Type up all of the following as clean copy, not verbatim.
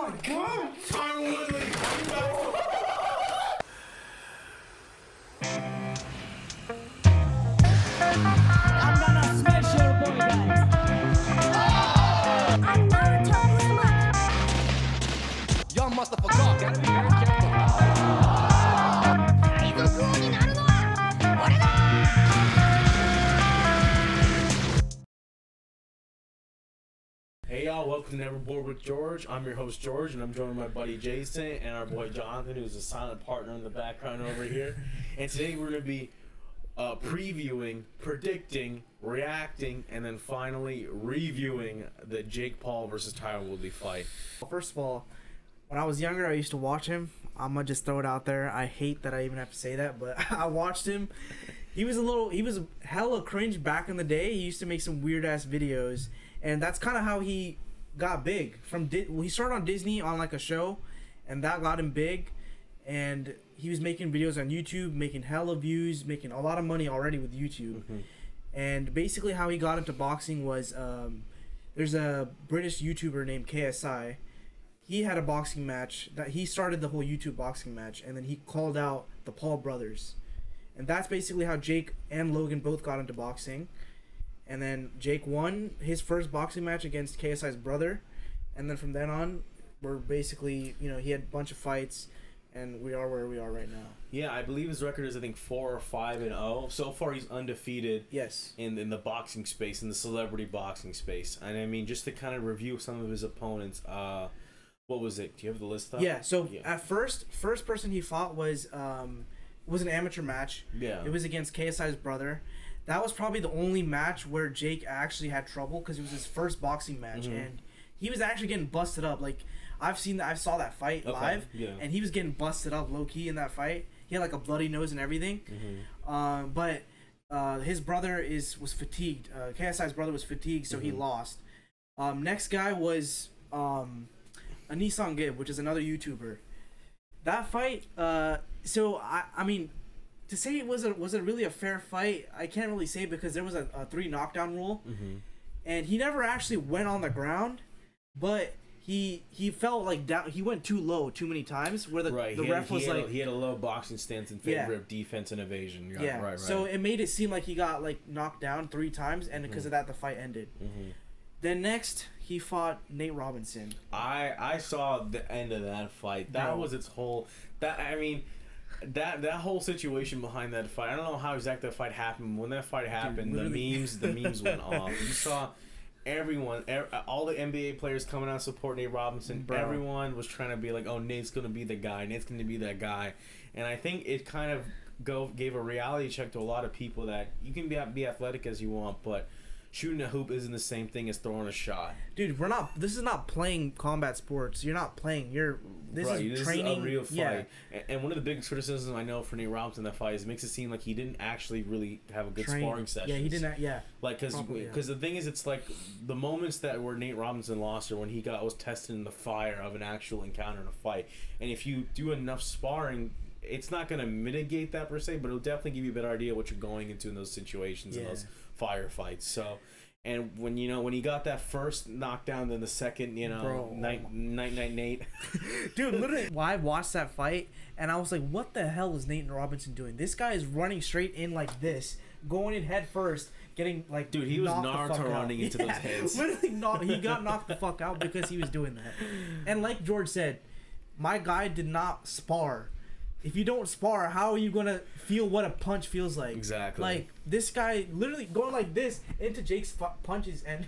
on, Tyron Woodley. I'm gonna smash your boy, guys. I'm gonna turn him up. Y'all must have forgot. Gotta be very careful. 海賊王になるのは俺だ。Hey y'all, welcome to Never Bored with George. I'm your host George, and I'm joined by my buddy Jason and our boy Jonathan, who's a silent partner in the background over here. And today we're going to be previewing, predicting, reacting, and then finally reviewing the Jake Paul versus Tyron Woodley fight. First of all, when I was younger, I used to watch him. I'm gonna just throw it out there. I hate that I even have to say that, but I watched him. He was hella cringe back in the day. He used to make some weird ass videos, and that's kind of how he got big. He started on Disney on like a show, and that got him big. And he was making videos on YouTube, making hella views, making a lot of money already with YouTube. Mm-hmm. And basically, how he got into boxing was there's a British YouTuber named KSI. He had a boxing match that he started the whole YouTube boxing match, and then he called out the Paul brothers, and that's basically how Jake and Logan both got into boxing. And then Jake won his first boxing match against KSI's brother, and then from then on, we're basically, he had a bunch of fights, and we are where we are right now. Yeah, I believe his record is 4 or 5-0. So far, he's undefeated. Yes. In the boxing space, in the celebrity boxing space, and I mean, just to kind of review some of his opponents. What was it? Do you have the list up? Yeah. So at first person he fought was an amateur match. Yeah. It was against KSI's brother. That was probably the only match where Jake actually had trouble because it was his first boxing match, and he was actually getting busted up. Like I saw that fight live, and he was getting busted up low key in that fight. He had like a bloody nose and everything. But his brother was fatigued. KSI's brother was fatigued, so he lost. Next guy was a Nissan Gibb, which is another YouTuber. That fight, so I mean, to say was it really a fair fight, I can't really say because there was a 3 knockdown rule, and he never actually went on the ground, but he felt like down. He went too low too many times, where the ref was like he had a low boxing stance in favor of defense and evasion. Right. So it made it seem like he got like knocked down 3 times, and because of that, the fight ended. Then next, he fought Nate Robinson. I saw the end of that fight. That was its whole. That whole situation behind that fight. I don't know how exactly that fight happened. When that fight happened, the memes went off. You saw everyone, all the NBA players coming out to support Nate Robinson. Bro. Everyone was trying to be like, "Oh, Nate's gonna be the guy. Nate's gonna be that guy." And I think it kind of gave a reality check to a lot of people that you can be athletic as you want, but shooting a hoop isn't the same thing as throwing a shot. Dude, this is not playing combat sports. You're not playing. This is training. Is a real fight. Yeah. And one of the biggest criticisms I know for Nate Robinson in that fight is it makes it seem like he didn't actually really have a good sparring session. Yeah, he didn't. Yeah. Like, because the thing is, it's like the moments where Nate Robinson lost or when he was tested in the fire of an actual encounter in a fight. And if you do enough sparring, it's not going to mitigate that per se, but it'll definitely give you a better idea what you're going into in those situations, in those firefights. So, and when he got that first knockdown, then the second, night Nate. Dude, literally, I watched that fight and I was like, what the hell is Nate Robinson doing? This guy is running straight in like this, going in head first, getting like, dude, he was Naruto running into those heads. Literally, he got knocked the fuck out because he was doing that. And like George said, my guy did not spar. If you don't spar, how are you gonna feel what a punch feels like? Exactly. Like this guy literally going like this into Jake's punches, and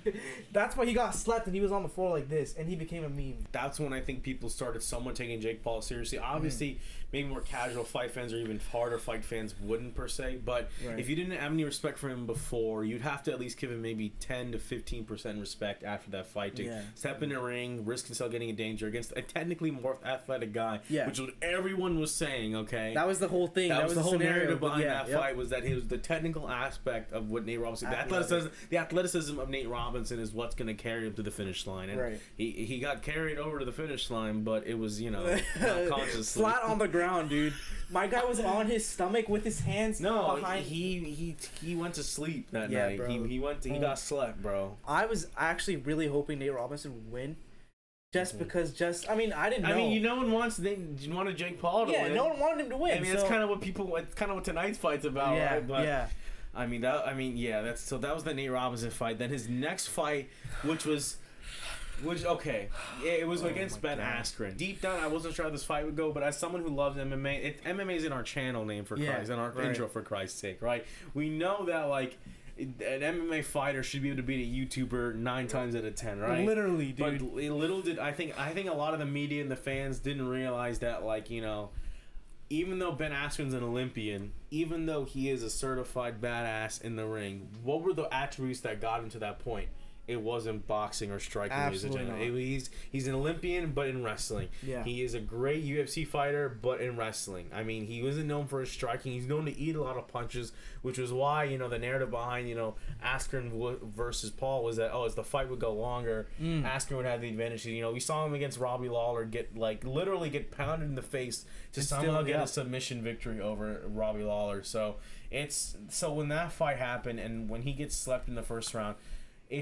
that's why he got slept and he was on the floor like this, and he became a meme. That's when I think people started somewhat taking Jake Paul seriously. Obviously, maybe more casual fight fans or even harder fight fans wouldn't per se, but if you didn't have any respect for him before, you'd have to at least give him maybe 10 to 15% respect after that fight to step in the ring, risk himself getting in danger against a technically more athletic guy, which was everyone was saying. Okay, that was the whole thing. That was the whole narrative behind that fight, was that he was the technical aspect of what Nate Robinson, the athleticism of Nate Robinson is what's going to carry him to the finish line. And he got carried over to the finish line, but it was not consciously. Flat on the ground, dude. My guy was on his stomach with his hands behind. He went to sleep that night. Bro. He got slept, bro. I was actually really hoping Nate Robinson would win, just because. I mean, I didn't know. I mean, no one wanted Jake Paul to win. Yeah, no one wanted him to win. I mean, that's kind of what it's kind of what tonight's fight's about, Yeah, right? But, yeah. I mean, that was the Nate Robinson fight. Then his next fight, which okay, yeah, it was against Ben Askren. Deep down, I wasn't sure how this fight would go, but as someone who loves MMA, MMA is in our channel name for Christ, in our intro for Christ's sake, right? We know that like an MMA fighter should be able to beat a YouTuber 9 times out of 10, right? Literally, dude. But little did I think a lot of the media and the fans didn't realize that, like, you know, even though Ben Askren's an Olympian, even though he is a certified badass in the ring, what were the attributes that got him to that point? It wasn't boxing or striking. Absolutely not. He's an Olympian, but in wrestling. Yeah. He is a great UFC fighter, but in wrestling. I mean, he wasn't known for his striking. He's known to eat a lot of punches, which was why, you know, the narrative behind, you know, Askren versus Paul was that, as the fight would go longer, Askren would have the advantage. You know, we saw him against Robbie Lawler literally get pounded in the face to somehow get a submission victory over Robbie Lawler. So when that fight happened and when he gets slept in the first round, he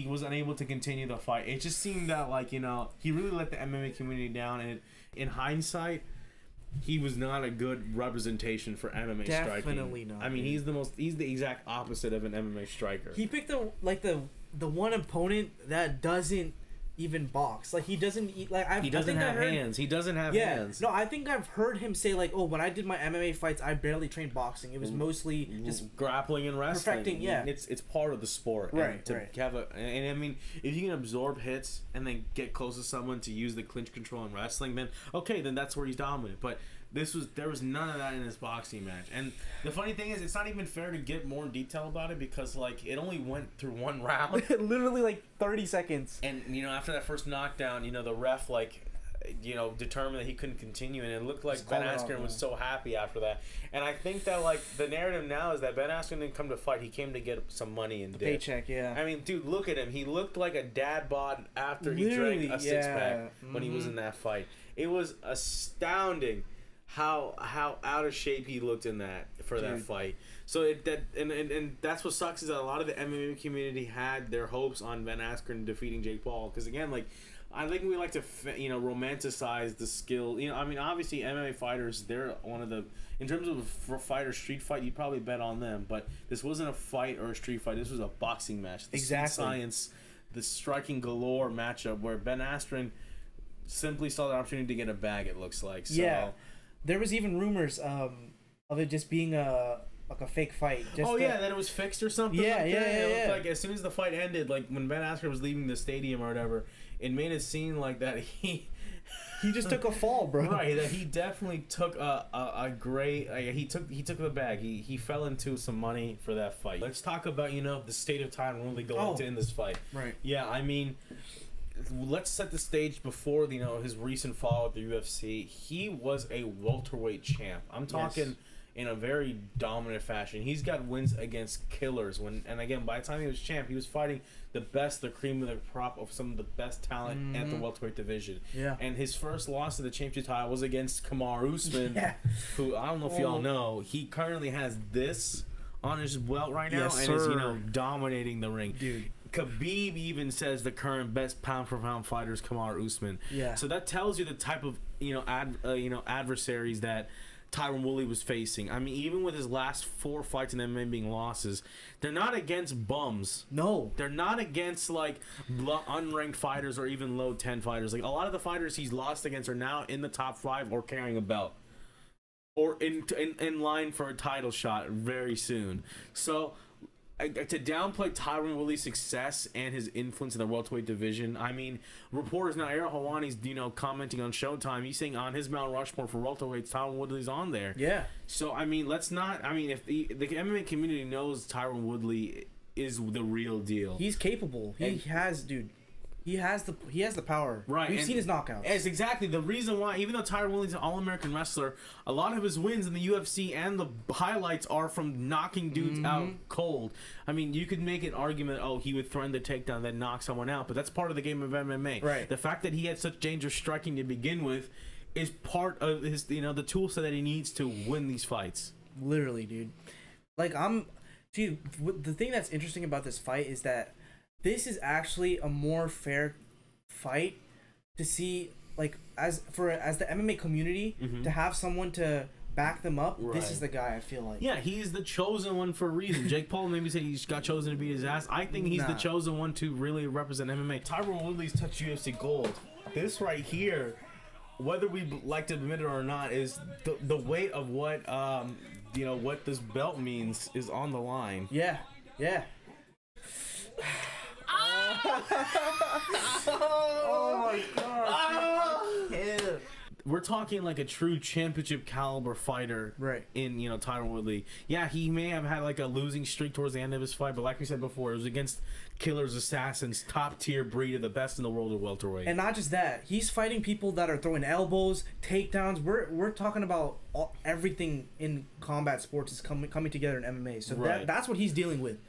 was unable to continue the fight. It just seemed that, like, you know, he really let the MMA community down, and in hindsight, he was not a good representation for MMA striking. Definitely not. I mean, he's the exact opposite of an MMA striker. He picked the one opponent that doesn't even box. Like, he doesn't eat. Like, he doesn't have hands. He doesn't have hands. No, I think I've heard him say, like, when I did my MMA fights, I barely trained boxing. It was mostly just grappling and wrestling. Perfecting, yeah. It's part of the sport. Right. And I mean, if you can absorb hits and then get close to someone to use the clinch control in wrestling, then that's where he's dominant. But there was none of that in this boxing match. And the funny thing is, it's not even fair to get more detail about it because, like, it only went through one round. Literally, like, 30 seconds. And, you know, after that first knockdown, you know, the ref, like, you know, determined that he couldn't continue, and it looked like Ben Askren was so happy after that. And I think that, like, the narrative now is that Ben Askren didn't come to fight. He came to get some money and paycheck, yeah. I mean, dude, look at him. He looked like a dad bod after he drank a six-pack when he was in that fight. It was astounding how out of shape he looked in that fight. So and that's what sucks is that a lot of the MMA community had their hopes on Ben Askren defeating Jake Paul, because again, like, I think we like to romanticize the skill. You know, I mean, obviously MMA fighters, they're one of the, in terms of a fighter street fight, you'd probably bet on them, but this wasn't a fight or a street fight. This was a boxing match. Exactly. Science, the striking galore matchup where Ben Askren simply saw the opportunity to get a bag, it looks like. So, yeah. There was even rumors of it just being a fake fight. That it was fixed or something. Yeah. Like, as soon as the fight ended, like when Ben Askren was leaving the stadium or whatever, it made it seem like that he just took a fall, bro. Right, that he definitely took a great. He took the bag. He fell into some money for that fight. Let's talk about the state of Tyron Woodley going to end this fight. Right. Yeah, I mean, let's set the stage before his recent fall at the UFC. He was a welterweight champ. I'm talking in a very dominant fashion. He's got wins against killers. And again, by the time he was champ, he was fighting the best, the cream of the crop of some of the best talent at the welterweight division. Yeah. And his first loss to the championship title was against Kamaru Usman, who, I don't know if y'all know, he currently has this on his belt right now and is dominating the ring. Dude. Khabib even says the current best pound for pound fighter is Kamaru Usman. Yeah. So that tells you the type of adversaries that Tyron Woodley was facing. I mean, even with his last 4 fights in MMA being losses, they're not against bums. No. They're not against, like, unranked fighters or even low 10 fighters. Like, a lot of the fighters he's lost against are now in the top 5 or carrying a belt, or in line for a title shot very soon. So, to downplay Tyron Woodley's success and his influence in the welterweight division, I mean, reporters now, Ariel Helwani's, commenting on Showtime, he's saying on his Mount Rushmore for welterweights, Tyron Woodley's on there. Yeah. So, I mean, if the MMA community knows Tyron Woodley is the real deal. He's capable. He has the power. Right. We've seen his knockouts. It's exactly the reason why, even though Tyron Woodley's an All-American wrestler, a lot of his wins in the UFC and the highlights are from knocking dudes out cold. I mean, you could make an argument, he would threaten the takedown, then knock someone out, but that's part of the game of MMA. Right. The fact that he had such dangerous striking to begin with is part of his, the tool set that he needs to win these fights. Literally, dude. Like, the thing that's interesting about this fight is that this is actually a more fair fight to see like as the MMA community to have someone to back them up. This is the guy I feel like. Yeah, he's the chosen one for a reason. Jake Paul maybe say he got chosen to beat his ass. I think he's the chosen one to really represent MMA. Tyron Woodley's touched UFC gold. This right here, whether we like to admit it or not, is the weight of what what this belt means is on the line. Yeah. Oh my god. We're talking like a true championship caliber fighter, right? In Tyron Woodley. Yeah, he may have had like a losing streak towards the end of his fight, but like we said before, it was against killers, assassins, top tier breed of the best in the world of welterweight. And not just that, he's fighting people that are throwing elbows, takedowns. We're talking about everything in combat sports is coming together in MMA. So that's what he's dealing with.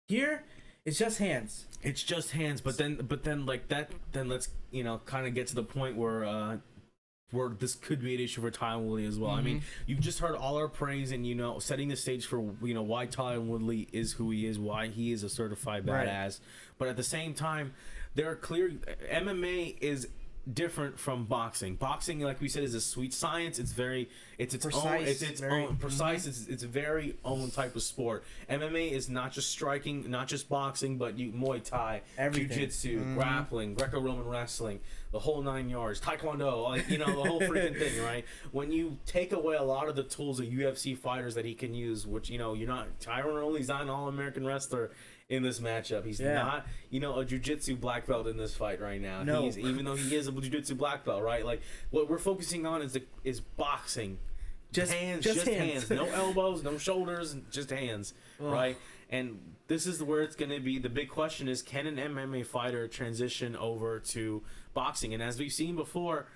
Here, it's just hands. It's just hands, but then like that. Then let's kind of get to the point where this could be an issue for Tyron Woodley as well. I mean, you've just heard all our praise and setting the stage for why Tyron Woodley is who he is, why he is a certified badass. But at the same time, there are clear MMA is different from boxing. Boxing, like we said, is a sweet science. It's its precise, own precise. It's a very own type of sport. MMA is not just striking, not just boxing, but Muay Thai, jiu-jitsu, grappling, Greco-Roman wrestling, the whole 9 yards, Taekwondo, the whole freaking thing, right? When you take away a lot of the tools of UFC fighters that he can use, which you're not Tyron Woodley's not an All-American wrestler in this matchup. He's not, a jiu-jitsu black belt in this fight right now. No. Even though he is a jiu-jitsu black belt, right? Like what we're focusing on is boxing. Just hands. No elbows, no shoulders, just hands, right? And this is where it's going to be. The big question is, can an MMA fighter transition over to boxing? And as we've seen before,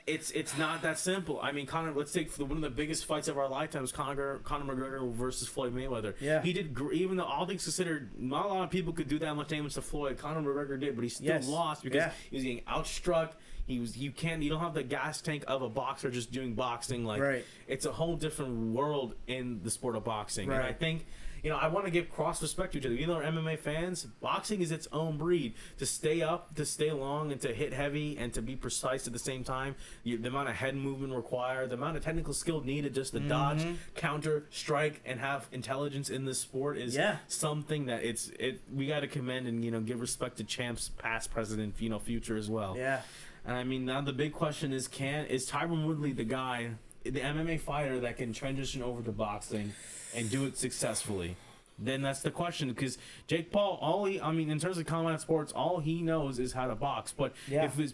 it's not that simple. I mean, let's take one of the biggest fights of our lifetimes, Conor McGregor versus Floyd Mayweather. Yeah. He did, even though all things considered, not a lot of people could do that much damage to Floyd. Conor McGregor did, but he still lost because he was getting outstruck. You don't have the gas tank of a boxer just doing boxing. It's a whole different world in the sport of boxing. Right. And I think, I want to give cross respect to each other. Even though we're MMA fans, boxing is its own breed. To stay up, to stay long, and to hit heavy, and to be precise at the same time. The amount of head movement required, the amount of technical skill needed just to dodge, counter, strike, and have intelligence in this sport is something that we got to commend and give respect to champs, past, present, future as well. Yeah. And I mean, now the big question is Tyron Woodley the guy, the MMA fighter that can transition over to boxing and do it successfully? Then that's the question, because Jake Paul, in terms of combat sports, all he knows is how to box. But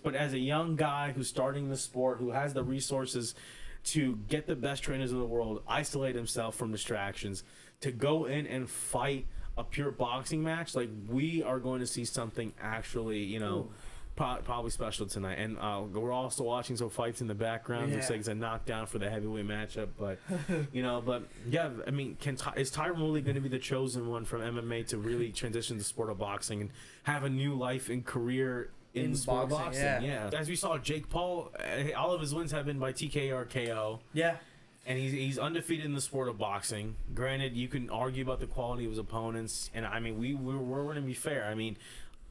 but as a young guy who's starting the sport, who has the resources to get the best trainers in the world, isolate himself from distractions, to go in and fight a pure boxing match, like, we are going to see something actually, probably special tonight. And we're also watching some fights in the background. Looks like it's a knockdown for the heavyweight matchup, but I mean, is Tyron Woodley going to be the chosen one from MMA to really transition the sport of boxing and have a new life and career in the sport of boxing? Yeah. As we saw, Jake Paul, all of his wins have been by TKO or KO. Yeah. And he's undefeated in the sport of boxing. Granted, you can argue about the quality of his opponents, and I mean, we're going to be fair. I mean,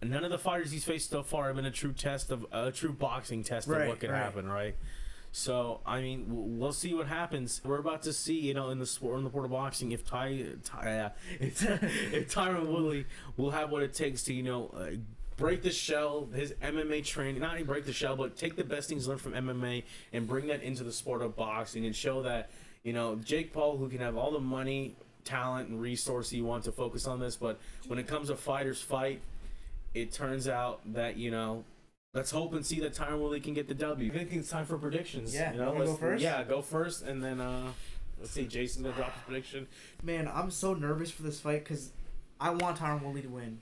none of the fighters he's faced so far have been a true boxing test of what could happen, right? So I mean, we'll see what happens. We're about to see, in the sport of boxing, if Tyron Woodley will have what it takes to, break the shell, his MMA training, not even break the shell, but take the best things learned from MMA and bring that into the sport of boxing and show that, Jake Paul, who can have all the money, talent, and resource you want to focus on this, but when it comes to fighters fight, it turns out that, let's hope and see that Tyron Woodley can get the W. I think it's time for predictions. Yeah, let's go first? Yeah, go first, and then let's see, Jason's going to drop his prediction. Man, I'm so nervous for this fight because I want Tyron Woodley to win.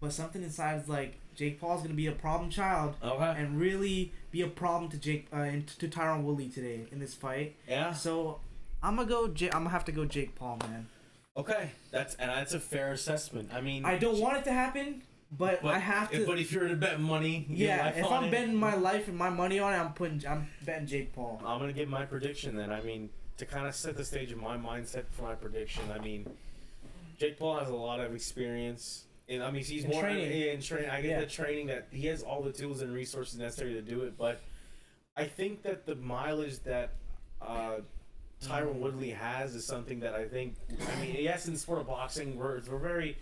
But something inside is like, Jake Paul's going to be a problem child and really be a problem to to Tyron Woodley today in this fight. Yeah. So I'm gonna have to go Jake Paul, man. Okay, that's a fair assessment. I mean, I don't want it to happen, but I have to. But if you're to bet money, if I'm betting my life and my money on it, I'm betting Jake Paul. I'm gonna give my prediction then. I mean, to kind of set the stage in my mindset for my prediction, I mean, Jake Paul has a lot of experience And I mean, he's In more training. in training. I get the training that he has all the tools and resources necessary to do it. But I think that the mileage that Tyron Woodley has is something that I think. I mean, yes, in the sport of boxing, we're very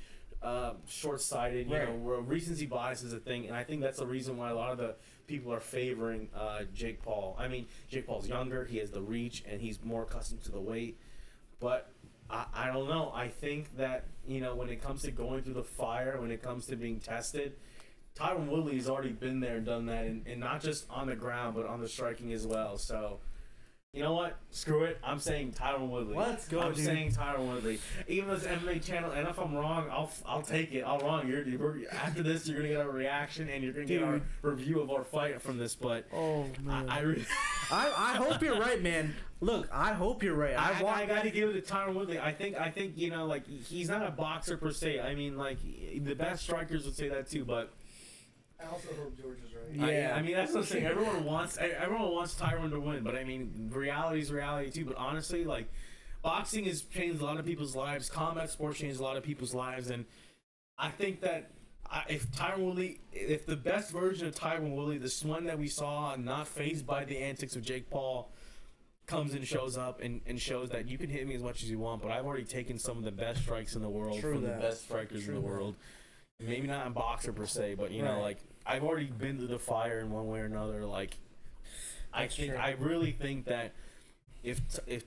short-sighted. You know, where recency bias is a thing, and I think that's the reason why a lot of the people are favoring Jake Paul. I mean, Jake Paul's younger, he has the reach, and he's more accustomed to the weight. But I don't know. I think that, you know, when it comes to going through the fire, when it comes to being tested, Tyron Woodley has already been there and done that, and not just on the ground, but on the striking as well. So, you know what? Screw it. I'm saying Tyron Woodley. Let's go, I'm dude. saying Tyron Woodley. Even though it's MMA channel, and if I'm wrong, I'll take it. I'll wrong. After this, you're gonna get our reaction, and you're gonna get our review of our fight from this. But Oh man, I hope you're right, man. Look, I hope you're right. I got to give it to Tyron Woodley. I think you know, like, he's not a boxer per se. I mean, like, the best strikers would say that too, but. I also hope George is right. Yeah. I mean, that's what I'm saying. Everyone wants Tyron to win, but I mean, reality is reality too. But honestly, like, boxing has changed a lot of people's lives. Combat sports changed a lot of people's lives, and I think that if the best version of Tyron Woodley, this one that we saw, not fazed by the antics of Jake Paul, comes and shows up and shows that you can hit me as much as you want, but I've already taken some of the best strikes in the world from the best strikers in the world. Maybe not a boxer per se, but you know, like, I've already been through the fire in one way or another. Like, I really think that if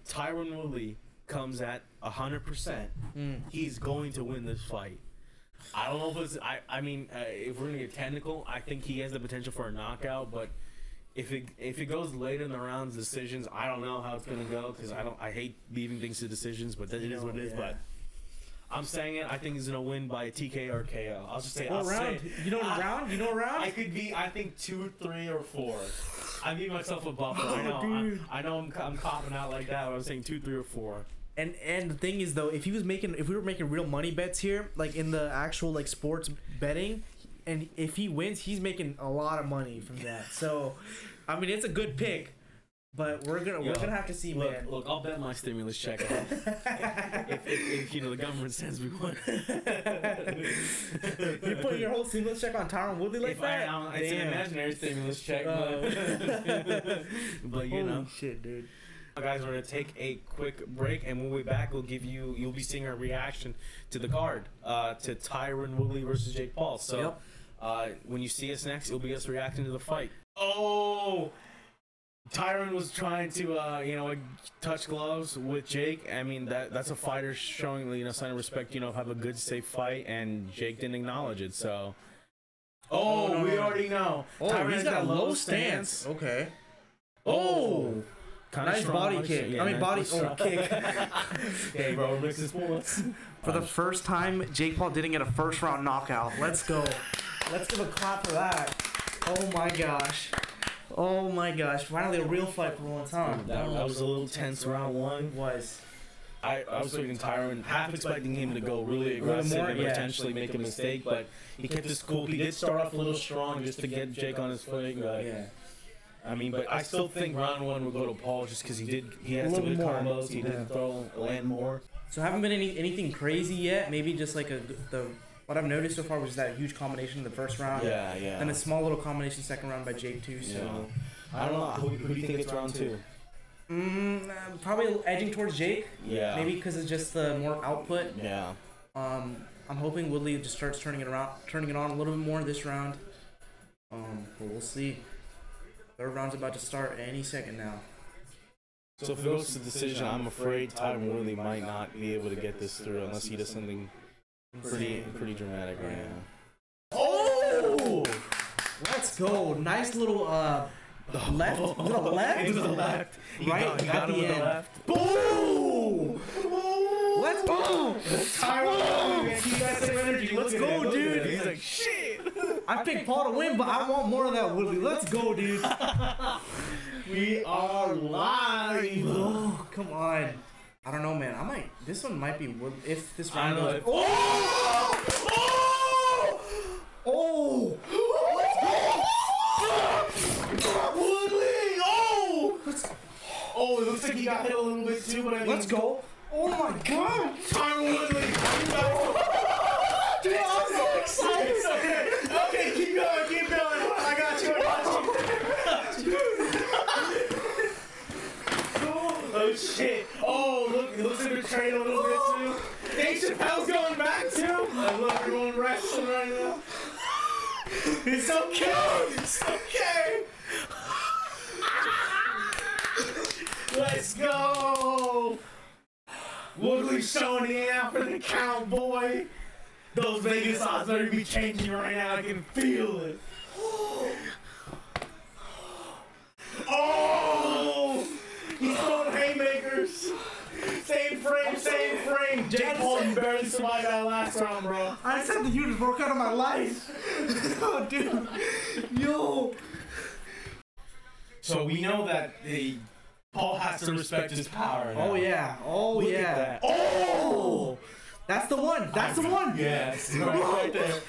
Tyron Woodley comes at 100%, he's going to win this fight. I don't know if it's. I mean, if we're gonna get technical, I think he has the potential for a knockout. But if it goes later in the rounds, decisions, I don't know how it's gonna go, because I hate leaving things to decisions, but that is what it is. But I'm saying it. I think he's gonna win by a TK or KO. I'll just say. What round? You know a round? You know a round? I could be. I think 2, 3, or 4. I give myself a buffer. I know. I know. I'm copping out like that. But I'm saying 2, 3, or 4. And the thing is, though, if we were making real money bets here, like in the actual like sports betting, and if he wins, he's making a lot of money from that. So, I mean, it's a good pick. But we're gonna have to see, man. Look, I'll bet my stimulus check if you know the government sends me one. You're putting your whole stimulus check on Tyron Woodley like that? It's an imaginary stimulus check, but you know. Shit, dude. Guys, we're gonna take a quick break, and when we're back, you'll be seeing our reaction to the card, to Tyron Woodley versus Jake Paul. So, when you see us next, it'll be us reacting to the fight. Oh. Tyron was trying to, touch gloves with Jake. I mean, that's a fighter showing, sign of respect, have a good, safe fight, and Jake didn't acknowledge it, so. Oh, we already know. Oh, Tyron's he's got a low stance. Okay. Oh. Nice body kick. Yeah, body kick. Hey, bro, mix his sports. For the first time, Jake Paul didn't get a first-round knockout. Let's go. Let's give a clap for that. Oh, my gosh. Oh my gosh! Finally, a real fight for once, huh? That was a little tense. Round 1 was. I was expecting Tyron, half expecting him to go really aggressive and potentially make a mistake, but he kept his cool. He did start off a little strong just to get Jake on his footing. I mean, but I still think round 1 would go to Paul just because he has some good combos. He did land more. So haven't been anything crazy yet. Maybe just like what I've noticed so far was that huge combination in the first round. Yeah. And a small little combination second round by Jake too. So I don't know. Who do you think it's round 2? Probably edging towards Jake. Yeah. Maybe because it's just the more output. Yeah. I'm hoping Woodley just starts turning it on a little bit more this round. But we'll see. Third round's about to start any second now. So if it goes to decision, I'm afraid Tyron Woodley might not be able to get this through unless he does something pretty dramatic right now. Oh! Let's go. Nice little left. Little left? Into the left. Right He got at him the with end. the left. Boom! Let's go! Let's go, dude. He's like, shit. I picked Paul to win, but I want more of that, Woodley. Let's go, dude. We are live. Oh, come on. I don't know, man. This one might be Woodley. If this round goes. Oh! Woodley! Oh, it looks like he got hit a little bit too, but Let's go. Oh my god! Tyron Woodley! Dude, I'm so wrestling right now. It's okay. It's okay. Let's go. Woodley showing it out for the count, boy. Those Vegas odds better be changing right now. I can feel it. Oh! He's throwing haymakers. Same frame, same frame. Jake Paul barely survived that last round, bro. I just had the hugest workout of my life. Oh, dude. Yo. So we know that Paul has to respect his power now. Oh, yeah. Oh, Look yeah. at that. Oh! That's the one. That's the one. Yes. Right there.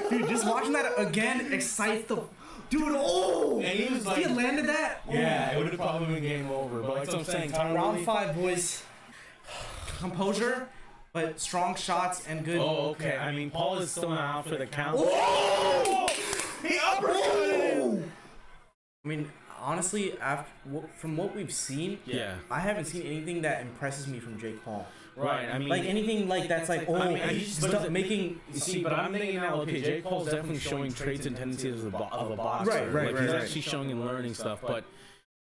Dude, just watching that again excites the... Dude, oh! And he was If like... he had landed that... Yeah, it would have probably been game over. But like I'm saying, Round 5, boys. Composure, but strong shots and good... Oh, okay. I mean, Paul is still not out for the count. Oh! He uppercutted him! I mean, honestly, from what we've seen, Yeah. I haven't seen anything that impresses me from Jake Paul. Right, I mean... Like anything like that's like, oh, I mean, he's making... See, but I'm thinking now, okay, Jake Paul's definitely showing traits and tendencies of a boxer. Right, Like, he's actually showing and learning stuff, but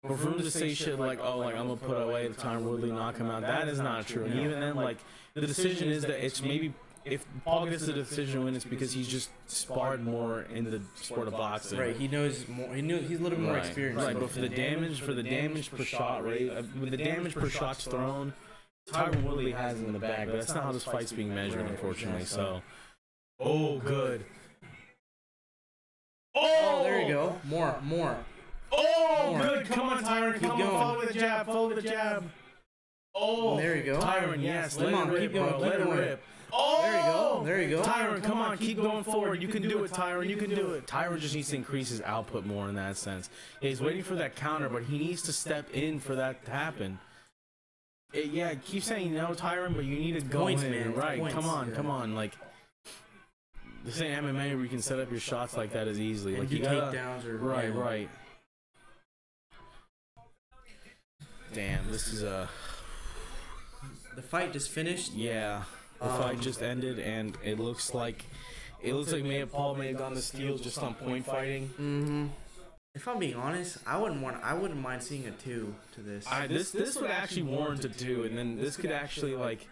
for him to say shit like, oh, like, I'm gonna put away the Tyron Woodley, knock him out, that is not true. And even then, like, the decision is that it's maybe... If Paul gets the decision win, it's because he's just sparred more in the sport of boxing. Right, he knows more. He's a little bit more experienced. Right, but for the damage per shot rate, with the damage per shots thrown, Tyron Woodley has in the bag, but that's not how this fight's being measured, unfortunately. So, oh, good. Oh, there you go. More. Oh, More. good. Come on, Tyron. Come on, going. follow the jab. Follow the jab. Oh, There you go. Tyron, yes. Come Let on, it rip, keep going, bro. keep Let it going. rip. Oh, There you go. Tyron, come on, keep going forward. You can do it, Tyron. You can do it. Tyron just needs to increase his output more in that sense. Yeah, he's waiting for that counter, but he needs to step in for that to happen. Yeah, keep saying no, Tyron, but you need to go Points, in. man. Right, Points. come on. Like, this ain't MMA where you can set up your shots like that as easily. Like Like, you you gotta, takedowns or... right, yeah. right. Damn, this is a... The fight just finished. Yeah, the fight just ended, and it looks like Paul may have gone to steal just on point fighting. Mm-hmm. If I'm being honest, I wouldn't mind seeing a 2 to this. This would actually warrant a 2, and then this could actually, like,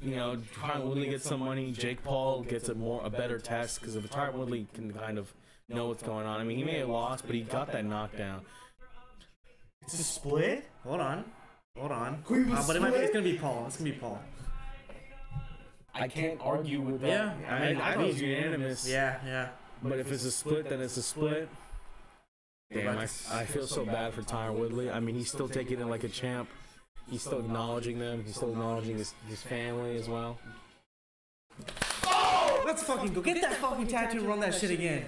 you know, Tyron Woodley gets some money, Jake Paul gets a better test, because if Tyron Woodley can kind of know what's going on. I mean, he may have lost, but he got that knockdown. It's a split? Hold on. But split? it's gonna be Paul. I can't argue with that. Yeah, I mean, it's unanimous. Yeah. But if it's a split, then it's a split. Damn, I feel so bad for Tyron Woodley. I mean, he's still taking it like a champ. He's still acknowledging them. He's still acknowledging his family as well. Oh! Let's fucking go. Get that fucking tattoo and run that shit again.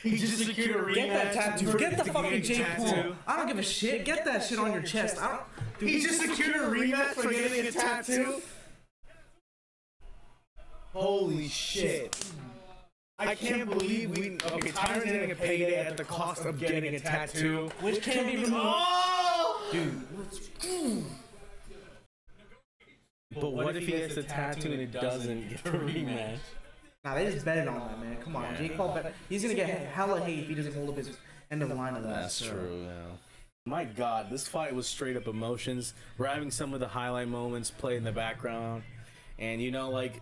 He just secured a rematch. Get that tattoo. Forget the fucking Jake Paul. I don't give a shit. Get that shit on your chest. He just secured a rematch for getting a tattoo? Holy shit. I can't believe okay, Tyron's getting a payday at the cost of getting a tattoo. Which can't be removed. Oh! Dude. But what if he gets the tattoo and it doesn't get a rematch? Nah, they just betted on that, man. Come on. Yeah. Jake Paul bet. He's gonna get hella hate if he doesn't hold up his end of the line of that. That's true, yeah. My God, this fight was straight up emotions. We're having some of the highlight moments play in the background. And, you know, like,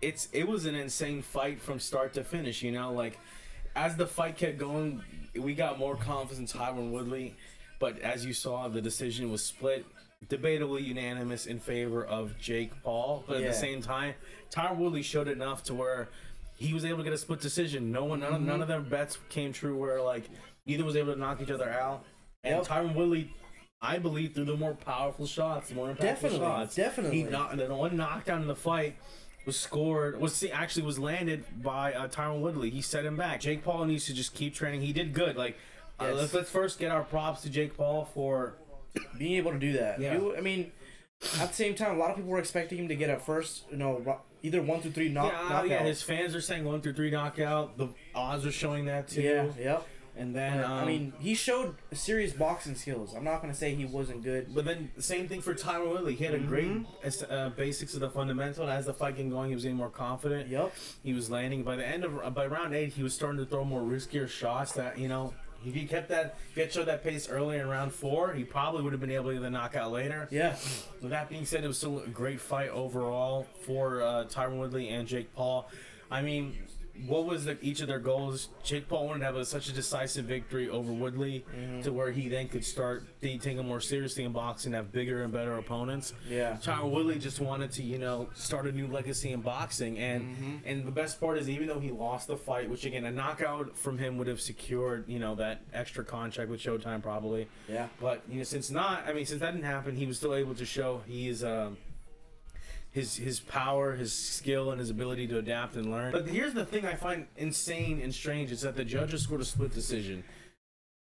it was an insane fight from start to finish, you know? Like, as the fight kept going, we got more confidence in Tyron Woodley. But as you saw, the decision was split, debatably unanimous in favor of Jake Paul. But at the same time, Tyron Woodley showed enough to where he was able to get a split decision. None of their bets came true where, like, either was able to knock each other out. And Tyron Woodley, I believe, threw the more powerful shots, the more impactful shots. Definitely. The one knockdown in the fight was landed by Tyron Woodley. He set him back. Jake Paul needs to just keep training. He did good. Like, let's first get our props to Jake Paul for being able to do that. Yeah. I mean, at the same time, a lot of people were expecting him to get a first, either 1 through 3 knockout. Yeah, his fans are saying 1 through 3 knockout. The odds are showing that too. Yeah. And then, I mean, he showed serious boxing skills. I'm not gonna say he wasn't good. But then, same thing for Tyron Woodley. He had a great basics of the fundamental. As the fight getting going, he was getting more confident. Yep. He was landing. By round 8, he was starting to throw more riskier shots. That if he kept that, if he had showed that pace earlier in round 4, he probably would have been able to get the knockout later. Yeah. With that being said, it was still a great fight overall for Tyron Woodley and Jake Paul. I mean, what was each of their goals? Jake Paul wanted to have such a decisive victory over Woodley to where he then could start taking it more seriously in boxing, have bigger and better opponents. Yeah. Tyron Woodley just wanted to, start a new legacy in boxing. And the best part is, even though he lost the fight, which again, a knockout from him would have secured, that extra contract with Showtime probably. Yeah. But, since that didn't happen, he was still able to show his power, his skill, and his ability to adapt and learn. But here's the thing I find insane and strange is that the judges scored a split decision.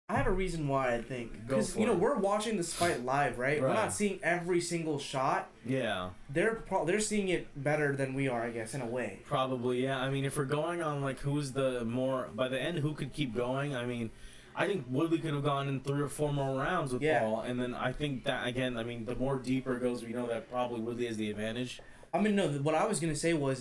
I have a reason why I think. Because, we're watching this fight live, right? We're not seeing every single shot. Yeah. They're seeing it better than we are, I guess, in a way. Probably, yeah. I mean, if we're going on, who's the more... By the end, who could keep going? I mean... I think Woodley could have gone in 3 or 4 more rounds with Paul, and then I think that, again, the more deeper it goes, we know that probably Woodley has the advantage. I mean, no, what I was going to say what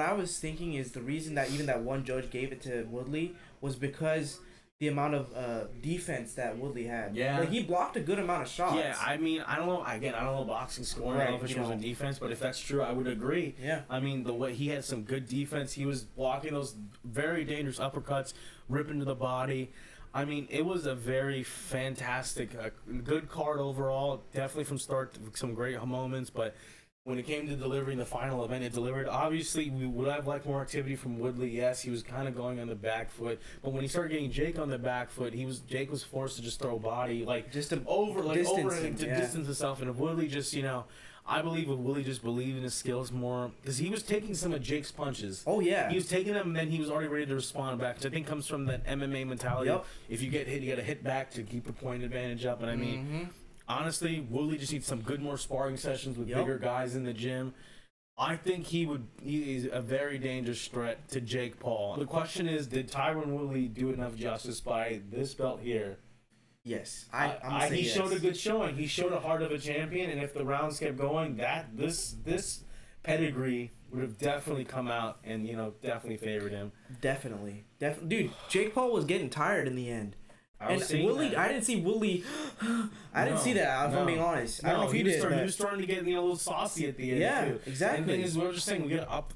I was thinking is the reason that even that one judge gave it to Woodley was because the amount of defense that Woodley had. Yeah. He blocked a good amount of shots. Yeah, I mean, I don't know. Again, I don't know boxing scoring. I don't know if it was on defense, but if that's true, I would agree. Yeah. I mean, the way he had some good defense, he was blocking those very dangerous uppercuts, ripping to the body. I mean, it was a very fantastic, good card overall. Definitely from start, some great moments, but when it came to delivering the final event, it delivered. Obviously, we would have liked more activity from Woodley. Yes, he was kind of going on the back foot, but when he started getting Jake on the back foot, Jake was forced to just throw body, just to distance himself. And if Woodley just, I believe if Woodley just believed in his skills more, because he was taking some of Jake's punches. Oh yeah, he was taking them, and then he was already ready to respond back, which I think comes from that MMA mentality. Yep. If you get hit, you got to hit back to keep a point advantage up. And I mean. Honestly, Woodley just needs some more sparring sessions with bigger guys in the gym. I think he is a very dangerous threat to Jake Paul. The question is, did Tyron Woodley do enough justice by this belt here? Yes. He showed a good showing. He showed a heart of a champion, and if the rounds kept going, this pedigree would have definitely come out and, definitely favored him. Definitely. Dude, Jake Paul was getting tired in the end. And Woodley, I didn't see Woodley. I didn't see that. If I'm being honest, I don't know if you did. He was starting to get a little saucy at the end. Yeah, too. exactly. And the thing is, we were just saying we got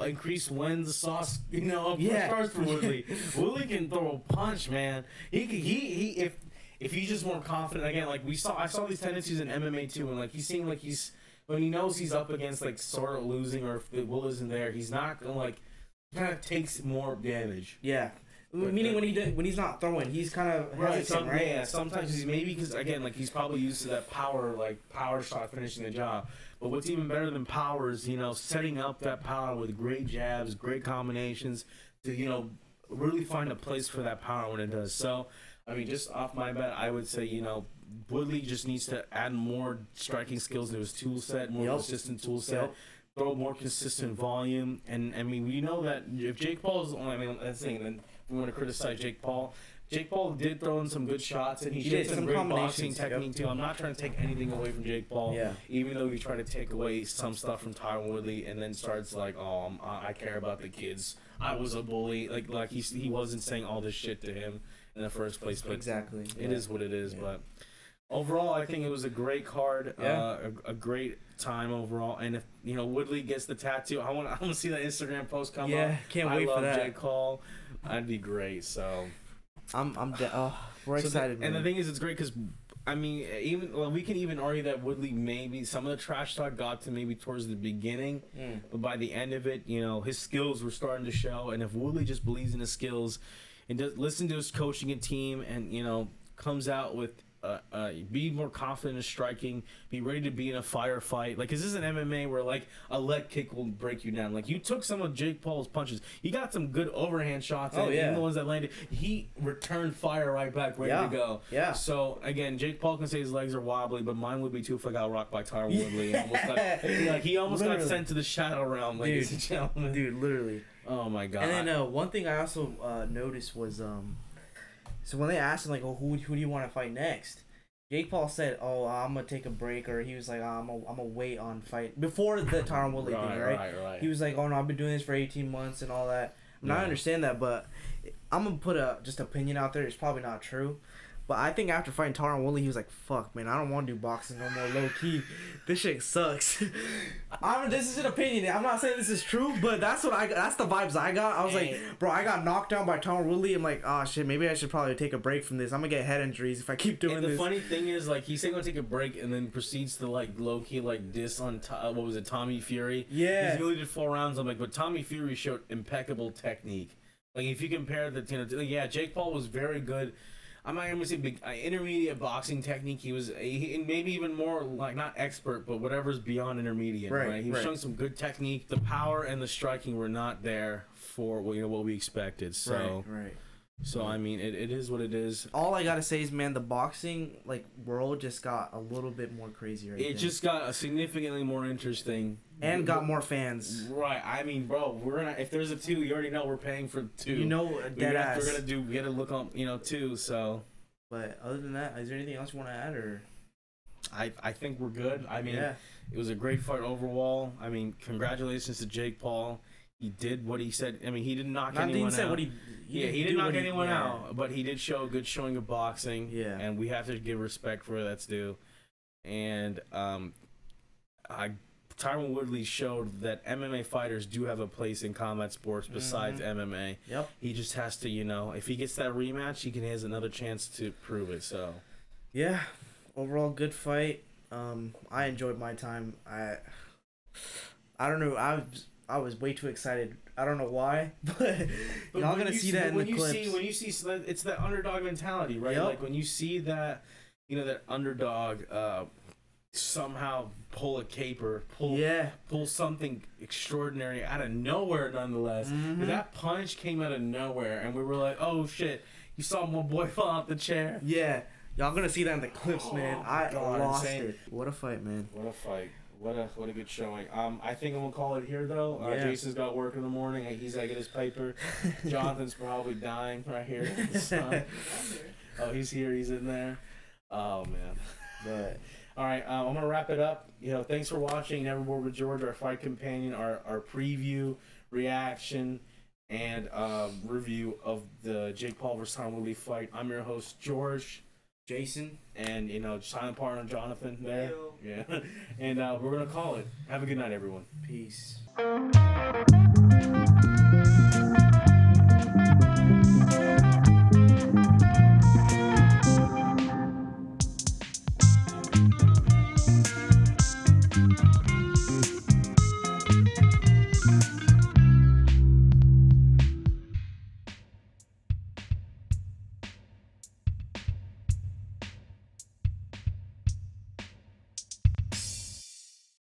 increase wins sauce. Starts for Woodley. Woodley can throw a punch, man. If he's just more confident again, I saw these tendencies in MMA too, and he seemed like when he knows he's up against sort of losing, or if the will isn't there, he's not gonna kind of takes more damage. Yeah. Meaning when he's not throwing, he's kind of hesitant, right? Yeah, sometimes he's maybe because again, he's probably used to that power shot finishing the job. But what's even better than power is setting up that power with great jabs, great combinations to really find a place for that power when it does. So I mean, just off my bat, I would say Woodley just needs to add more striking skills to his tool set, more consistent tool set. Throw more consistent volume, and I mean, we know that if Jake Paul is, that's the thing. Then we want to criticize Jake Paul. Jake Paul did throw in some good shots, and he showed some great boxing technique too. I'm not trying to take anything away from Jake Paul, even though he tried to take away some stuff from Tyron Woodley, and then starts I care about the kids. I was a bully. He wasn't saying all this shit to him in the first place, but exactly, it is what it is. But overall, I think it was a great card, a great time overall. And if Woodley gets the tattoo, I want to see that Instagram post come up. Yeah, can't wait for that. I love Jake Paul. That'd be great. So we're excited. And the thing is, it's great because I mean, we can even argue that Woodley maybe some of the trash talk got to maybe towards the beginning, but by the end of it, his skills were starting to show. And if Woodley just believes in his skills and does listen to his coaching and team, and comes out with be more confident in striking, be ready to be in a firefight. Like, 'cause this is an MMA where like a leg kick will break you down. Like, you took some of Jake Paul's punches. He got some good overhand shots. Oh, yeah. Even the ones that landed, he returned fire right back, ready to go. Yeah. So again, Jake Paul can say his legs are wobbly, but mine would be too if I got rocked by Tyron Woodley. And he almost got sent to the shadow realm, ladies and gentlemen. Dude, literally. Oh my god. And then one thing I also noticed was so when they asked him like, "Oh, who do you want to fight next?" Jake Paul said, "Oh, I'm gonna take a break," or he was like, "I'm gonna wait on fight before the Tyron Woodley thing, right?" Right. He was like, "Oh no, I've been doing this for 18 months and all that." And I understand that, but I'm gonna put just opinion out there. It's probably not true. But I think after fighting Tyron Woodley, he was like, "Fuck, man, I don't want to do boxing no more. Low key, this shit sucks." This is an opinion. I'm not saying this is true, but that's the vibes I got. I was like, bro, I got knocked down by Tyron Woodley. I'm like, oh shit, maybe I should probably take a break from this. I'm gonna get head injuries if I keep doing this. The funny thing is, like, he's saying gonna take a break and then proceeds to like low key like diss on what was it, Tommy Fury? Yeah. He's only did 4 rounds. I'm like, but Tommy Fury showed impeccable technique. Like, if you compare the, Jake Paul was very good. I'm not gonna say big intermediate boxing technique. He was maybe even more like not expert, but whatever's beyond intermediate. Right. He was showing some good technique. The power and the striking were not there for what we expected. So right. So I mean, it is what it is. All I gotta say is, man, the boxing world just got a little bit more crazy. It just got significantly more interesting and got more fans. Right. I mean, bro, we're gonna if there's a 2, you already know we're paying for 2. You know, dead ass. We gotta look on 2. So. But other than that, is there anything else you want to add, or? I think we're good. I mean, It was a great fight overall. I mean, congratulations to Jake Paul. He did what he said. I mean, he didn't knock anyone out. He didn't knock anyone out, but he did show a good showing of boxing. Yeah. And we have to give respect for where that's due. And Tyron Woodley showed that MMA fighters do have a place in combat sports besides MMA. Yep. He just has to, if he gets that rematch, he has another chance to prove it. So. Yeah. Overall, good fight. I enjoyed my time. I don't know. I was way too excited. I don't know why, but y'all gonna see that in the clips. When you see, it's that underdog mentality, right? Yep. Like when you see that, that underdog somehow pull a caper, pull something extraordinary out of nowhere, nonetheless. But that punch came out of nowhere, and we were like, "Oh shit!" You saw my boy fall out the chair. Yeah, y'all gonna see that in the clips, man. I lost it. What a fight, man. What a fight. What a good showing. I think I'm gonna call it here though. Jason's got work in the morning. He's gotta get his paper. Jonathan's probably dying right here. Oh, he's here. He's in there. Oh man. But all right, I'm gonna wrap it up. Thanks for watching Never Bored with George, our fight companion, our preview, reaction, and review of the Jake Paul vs Tyron Woodley fight. I'm your host George. Jason, and silent partner Jonathan there. Yeah. And we're gonna call it. Have a good night, everyone. Peace.